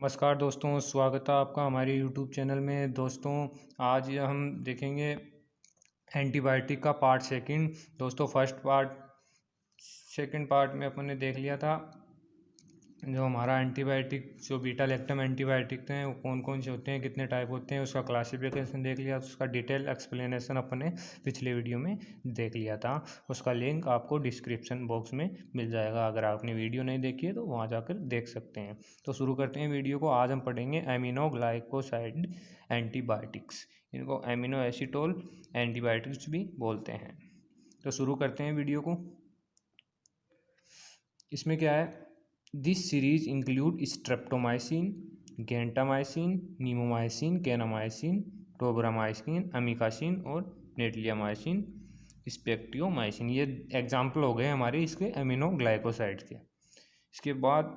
नमस्कार दोस्तों, स्वागत है आपका हमारे यूट्यूब चैनल में। दोस्तों, आज हम देखेंगे एंटीबायोटिक का पार्ट सेकंड। दोस्तों, सेकंड पार्ट में अपन ने देख लिया था जो हमारा एंटीबायोटिक, जो बीटा लैक्टम एंटीबायोटिक हैं वो कौन कौन से होते हैं, कितने टाइप होते हैं, उसका क्लासिफिकेशन देख लिया। उसका डिटेल एक्सप्लेनेशन अपन ने पिछले वीडियो में देख लिया था। उसका लिंक आपको डिस्क्रिप्शन बॉक्स में मिल जाएगा। अगर आपने वीडियो नहीं देखी है तो वहाँ जाकर देख सकते हैं। तो शुरू करते हैं वीडियो को। आज हम पढ़ेंगे एमिनोग्लाइकोसाइड एंटीबायोटिक्स। इनको एमिनो एसिटोल एंटीबायोटिक्स भी बोलते हैं। तो शुरू करते हैं वीडियो को। इसमें क्या है, this series include streptomycin, gentamicin, neomycin, kanamycin, tobramycin, amikacin और नेटलियामाइसिन, स्पेक्टियोमाइसिन। ये एग्जाम्पल हो गए हमारे इसके एमिनोग्लाइकोसाइड के। इसके बाद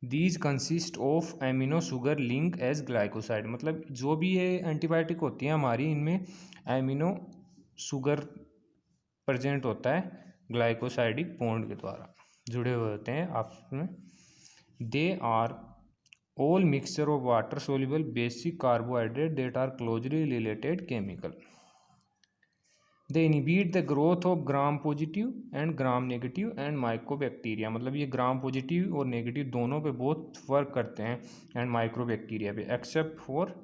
these consist of amino sugar link as glycoside, मतलब जो भी ये एंटीबायोटिक होती हैं हमारी, इनमें एमिनो शुगर प्रेजेंट होता है ग्लाइकोसाइडिक बॉन्ड के द्वारा जुड़े हुए होते हैं आपस में। They are all mixture of water soluble basic carbohydrate that are closely related chemical. They inhibit the growth of gram positive and gram negative and mycobacteria, मतलब ये ग्राम पॉजिटिव और नेगेटिव दोनों पे बहुत वर्क करते हैं, एंड माइक्रोबैक्टीरिया पे, except for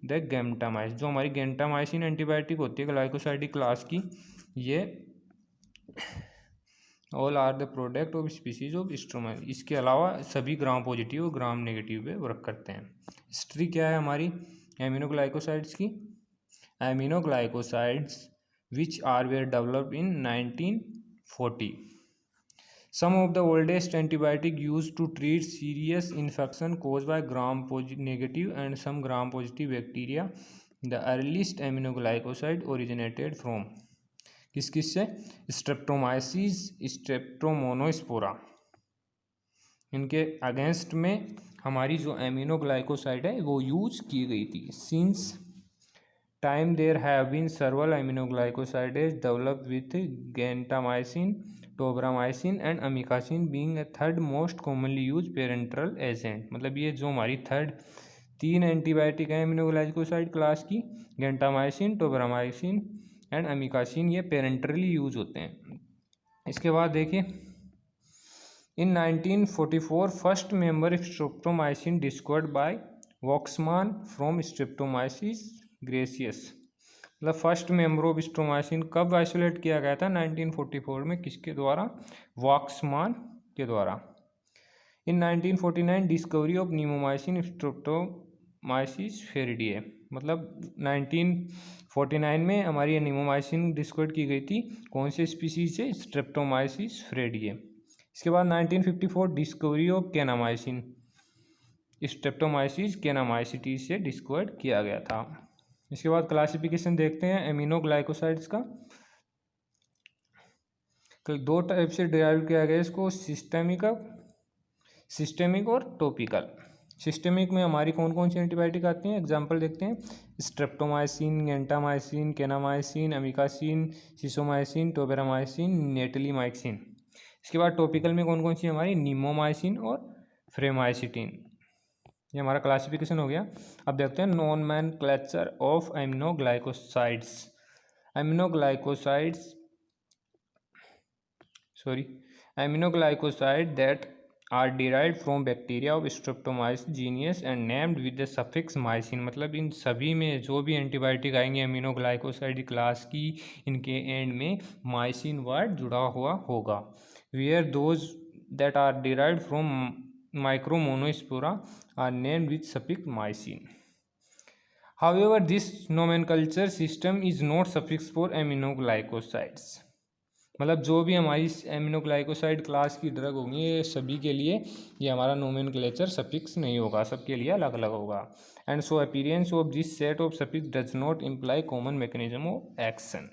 the गेंटामाइसिन। जो हमारी गेंटामाइसिन एंटीबायोटिक होती है ग्लाइकोसाइडिक क्लास की, ये all are the product of species of stroma. इसके अलावा सभी ग्राम पॉजिटिव और ग्राम नेगेटिव पे वर्क करते हैं। हिस्ट्री क्या है हमारी एमिनोग्लाइकोसाइड्स की? Aminoglycosides which are were developed in 1940। Some of the oldest antibiotic used to treat serious infection caused by gram-negative and some gram-positive bacteria. The earliest aminoglycoside originated from किस से? Streptomyces, स्ट्रेप्टोमोनोस्पोरा। इनके against में हमारी जो aminoglycoside है वो use की गई थी। Since time there have been several aminoglycosides developed with gentamicin, tobramycin and amikacin being a third most commonly used parenteral agent. मतलब ये जो हमारी तीन एंटीबायोटिक है एमिनोग्लाइकोसाइड क्लास की, गेंटामाइसिन, टोब्रामाइसिन एंड अमीकासिन, ये पेरेंट्रली यूज होते हैं। इसके बाद देखिए, in 1944 first member streptomycin discovered by Waksman from Streptomyces griseus. मतलब फर्स्ट मेंबर ऑफ स्ट्रोमाइसिन कब आइसोलेट किया गया था? 1944 में। किसके द्वारा? वॉक्समान के द्वारा। इन 1949 डिस्कवरी ऑफ नीमोमाइसिन स्ट्रेप्टोमाइसिस फेरिडिए, मतलब 1949 में हमारी नीमोमाइसिन डिस्कवर की गई थी। कौन से स्पीसीज से? स्ट्रेप्टोमाइसिस फेरिडिए। इसके बाद 1954 डिस्कवरी ऑफ कैनामाइसिन स्ट्रेप्टोमाइसिस कैनामाइसिटीज से डिस्कवर्ड किया गया था। इसके बाद क्लासिफिकेशन देखते हैं एमिनोग्लाइकोसाइड्स का। दो टाइप से डिराइव किया गया इसको, सिस्टेमिक और टॉपिकल। सिस्टेमिक में हमारी कौन कौन सी एंटीबायोटिक आती हैं? एग्जांपल देखते हैं, स्ट्रेप्टोमाइसिन, गेंटामाइसिन, कैनामाइसिन, अमीकासिन, सिसोमाइसिन, टोबेरामाइसिन, नेटलीमाइसिन। इसके बाद टॉपिकल में कौन कौन सी हमारी? नीमोमाइसिन और फ्रेमाइसिटिन। ये हमारा क्लासिफिकेशन हो गया। अब देखते हैं nomenclature of aminoglycosides. Aminoglycoside that are derived from bacteria of Streptomyces genus and named with the suffix mycin. मतलब इन सभी में जो भी एंटीबायोटिक आएंगे एमिनोग्लाइकोसाइड क्लास की, इनके एंड में माइसिन वर्ड जुड़ा हुआ होगा। Where those that are derived from micromonospora are named with suffix mycin. However, this nomenclature system is not suffix for aminoglycosides. मतलब जो भी हमारी एमिनोग्लाइकोसाइड क्लास की ड्रग होंगी ये सभी के लिए ये हमारा नोमेनक्लेचर सफिक्स नहीं होगा, सबके लिए अलग अलग होगा। And so appearance of this set of suffix does not imply common mechanism of action.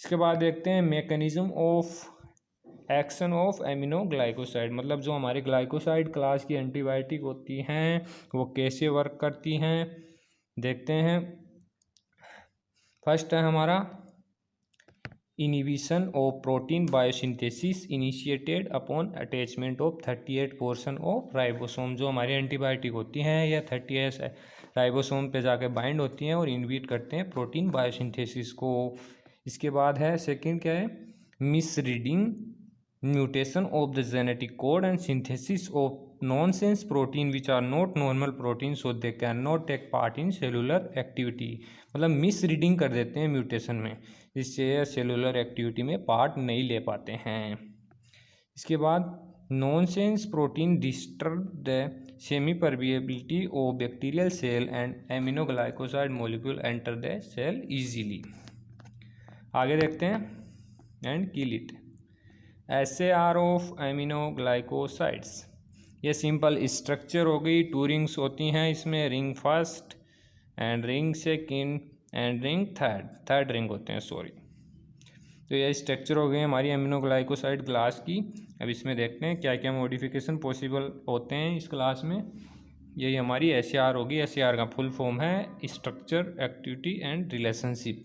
इसके बाद देखते हैं mechanism of action of aminoglycoside, मतलब जो हमारे ग्लाइकोसाइड क्लास की एंटीबायोटिक होती हैं वो कैसे वर्क करती हैं देखते हैं। फर्स्ट है हमारा inhibition of protein biosynthesis initiated upon attachment of 38 portion of ribosome. जो हमारी एंटीबायोटिक होती हैं या 38 राइबोसोम पे जाके बाइंड होती हैं और इनहिबिट करते हैं प्रोटीन बायोसिंथेसिस को। इसके बाद है सेकंड क्या है, misreading mutation of the genetic code and synthesis of nonsense protein which are not normal protein so they can not take part in cellular activity. मतलब मिस रीडिंग कर देते हैं म्यूटेशन में, जिससे सेलुलर एक्टिविटी में part नहीं ले पाते हैं। इसके बाद nonsense protein disturb the semipermeability of bacterial cell and aminoglycoside molecule enter the cell easily. आगे देखते हैं and kill it. SAR of aminoglycosides, ये सिंपल स्ट्रक्चर हो गई। 2 रिंग्स होती हैं इसमें, ring first and ring second and ring third ring होते हैं, सॉरी। तो ये स्ट्रक्चर हो गई हमारी एमिनोग्लाइकोसाइड क्लास की। अब इसमें देखते हैं क्या क्या मॉडिफिकेशन पॉसिबल होते हैं इस क्लास में। यही हमारी SAR होगी। SAR का फुल फॉर्म है structure, activity and relationship.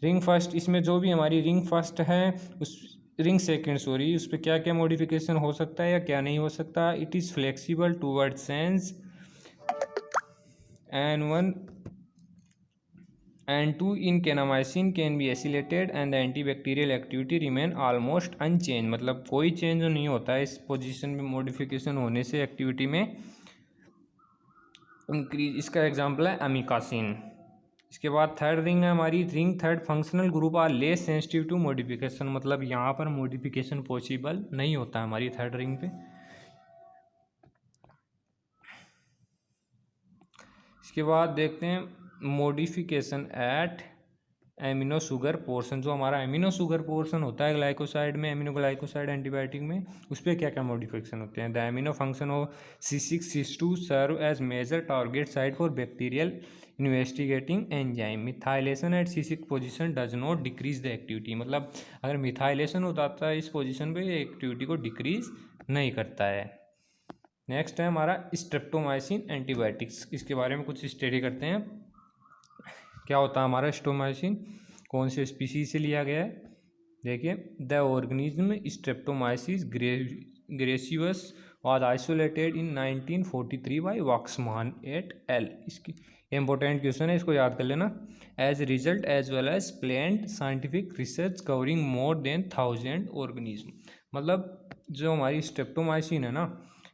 Ring first, इसमें जो भी हमारी रिंग फर्स्ट है उस रिंग सेकेंड सॉरी, उस पर क्या क्या मॉडिफिकेशन हो सकता है या क्या नहीं हो सकता। It is flexible toward sense N1 N2 in kanamycin can be acylated and the antibacterial activity remain almost unchanged। मतलब कोई चेंज नहीं होता है इस पोजीशन में मॉडिफिकेशन होने से एक्टिविटी में इंक्रीज। इसका एग्जांपल है अमीकासिन। इसके बाद थर्ड रिंग है हमारी, ring third functional group are less sensitive to modification. मतलब यहाँ पर मॉडिफिकेशन पॉसिबल नहीं होता है हमारी थर्ड रिंग पे। इसके बाद देखते हैं modification at amino sugar portion. जो हमारा एमिनो शुगर पोर्शन होता है ग्लाइकोसाइड में, एमिनोग्लाइकोसाइड एंटीबायोटिक में, उस पर क्या क्या मॉडिफिकेशन होते हैं। The amino function of C6C2 serve as major target site for bacterial investigating enzyme. Methylation at C6 position does not decrease the activity. मतलब अगर मिथाइलेशन होता है इस पोजीशन पे, एक्टिविटी को डिक्रीज नहीं करता है। नेक्स्ट है हमारा स्ट्रेप्टोमाइसिन एंटीबायोटिक्स। इसके बारे में कुछ स्टडी करते हैं। क्या होता है हमारा स्ट्रेप्टोमाइसिन, कौन से स्पीसीज से लिया गया है। देखिए, the organism Streptomyces griseus was isolated in 1943 by Waksman et al. इसकी इंपॉर्टेंट क्वेश्चन है, इसको याद कर लेना। As result as well as planned scientific research covering more than 1000 organism. मतलब जो हमारी स्ट्रेप्टोमाइसिन है ना,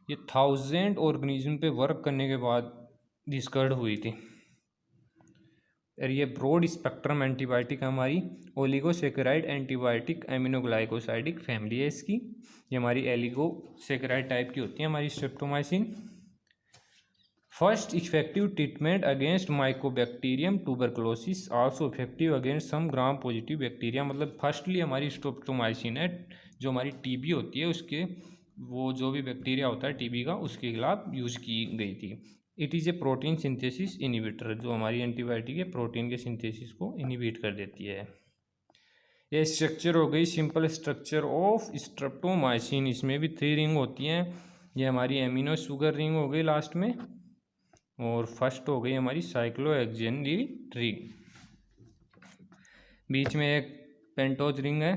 ये 1000 ऑर्गेनिज्म पे वर्क करने के बाद डिस्कवर्ड हुई थी। और ये ब्रॉड स्पेक्ट्रम एंटीबायोटिक हमारी ओलिगोसेकेराइड एंटीबायोटिक एमिनोग्लाइकोसाइडिक फैमिली है इसकी। ये हमारी एलिगोसेकेराइड टाइप की होती है हमारी streptomycin. First effective treatment against mycobacterium tuberculosis, also effective against some gram positive bacteria. मतलब फर्स्टली हमारी स्ट्रेप्टोमाइसिन है जो हमारी टीबी होती है उसके, वो जो भी बैक्टीरिया होता है टीबी का, उसके खिलाफ यूज़ की गई थी। It is a protein synthesis inhibitor. जो हमारी एंटीबायोटिक है प्रोटीन के सिंथेसिस को इनिबिट कर देती है। ये स्ट्रक्चर हो गई सिंपल स्ट्रक्चर ऑफ स्ट्रेप्टोमाइसिन। इसमें भी 3 रिंग होती हैं। ये हमारी एमिनो शुगर रिंग हो गई लास्ट में, और फर्स्ट हो गई हमारी साइक्लोहेक्सेन रिंग। बीच में एक पेंटोज रिंग है।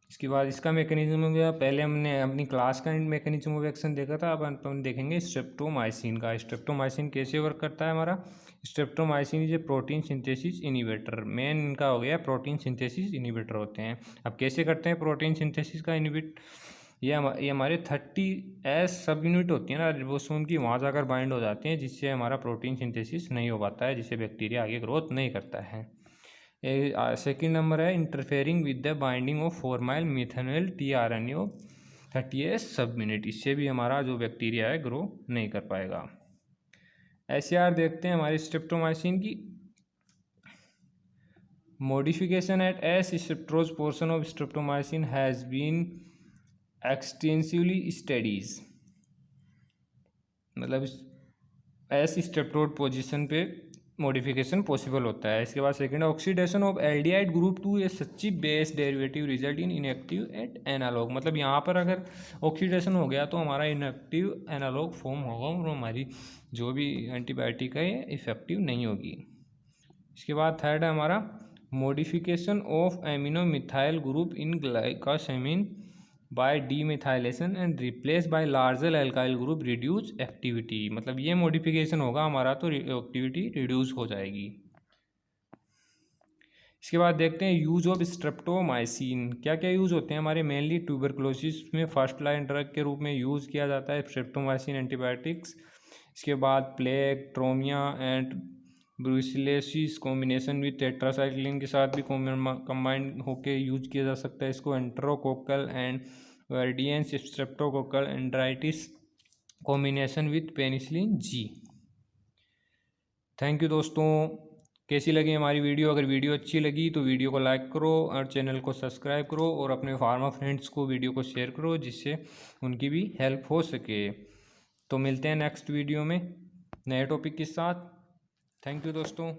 इसके बाद इसका मैकेनिज्म हो गया, पहले हमने अपनी क्लास का मैकेनिज्म ऑफ एक्शन देखा था, अब हम देखेंगे स्ट्रेप्टोमाइसिन का। स्ट्रेप्टोमाइसिन कैसे वर्क करता है हमारा। Streptomycin is a protein synthesis inhibitor. Main इनका हो गया प्रोटीन सिंथेसिस इनिबिटर होते हैं। अब कैसे करते हैं प्रोटीन सिंथेसिस का इनिबिट, ये हमारे 30S सब यूनिट होती है ना रिबोसोम की, वहाँ जाकर बाइंड हो जाते हैं, जिससे हमारा प्रोटीन सिंथेसिस नहीं हो पाता है, जिससे बैक्टीरिया आगे ग्रोथ नहीं करता है। सेकेंड नंबर है interfering with the binding of formyl methanol tRNA of 30S सब यूनिट। इससे भी हमारा जो बैक्टीरिया है ग्रो नहीं कर पाएगा। SAR देखते हैं हमारी स्ट्रेप्टोमाइसिन की। Modification at S streptose portion of streptomycin has been extensively studies. मतलब S स्ट्रेप्टोड पोजीशन पे मॉडिफिकेशन पॉसिबल होता है। इसके बाद second oxidation of aldehyde group to a सच्ची base derivative result in inactive at analog. मतलब यहाँ पर अगर ऑक्सीडेशन हो गया तो हमारा इनएक्टिव एनालॉग फॉर्म होगा और हमारी जो भी एंटीबायोटिक है ये इफेक्टिव नहीं होगी। इसके बाद थर्ड है हमारा modification of amino methyl group in glycosamine by demethylation and replaced by larger alkyl group reduce activity। मतलब ये modification होगा हमारा तो activity reduce हो जाएगी। इसके बाद देखते हैं यूज ऑफ स्ट्रेप्टोमाइसिन। क्या क्या यूज़ होते हैं हमारे, मेनली ट्यूबरक्लोसिस में फर्स्ट लाइन ड्रग के रूप में यूज़ किया जाता है स्ट्रेप्टोमाइसिन एंटीबायोटिक्स। इसके बाद plague, tularemia and brucellosis combination with tetracycline के साथ भी कंबाइंड होकर यूज किया जा सकता है इसको। Enterococcal and viridans streptococcal endocarditis combination with penicillin G. Thank you दोस्तों। कैसी लगी हमारी वीडियो? अगर वीडियो अच्छी लगी तो वीडियो को लाइक करो और चैनल को सब्सक्राइब करो और अपने फार्मा फ्रेंड्स को वीडियो को शेयर करो जिससे उनकी भी हेल्प हो सके। तो मिलते हैं नेक्स्ट वीडियो में नए टॉपिक के साथ। थैंक यू दोस्तों।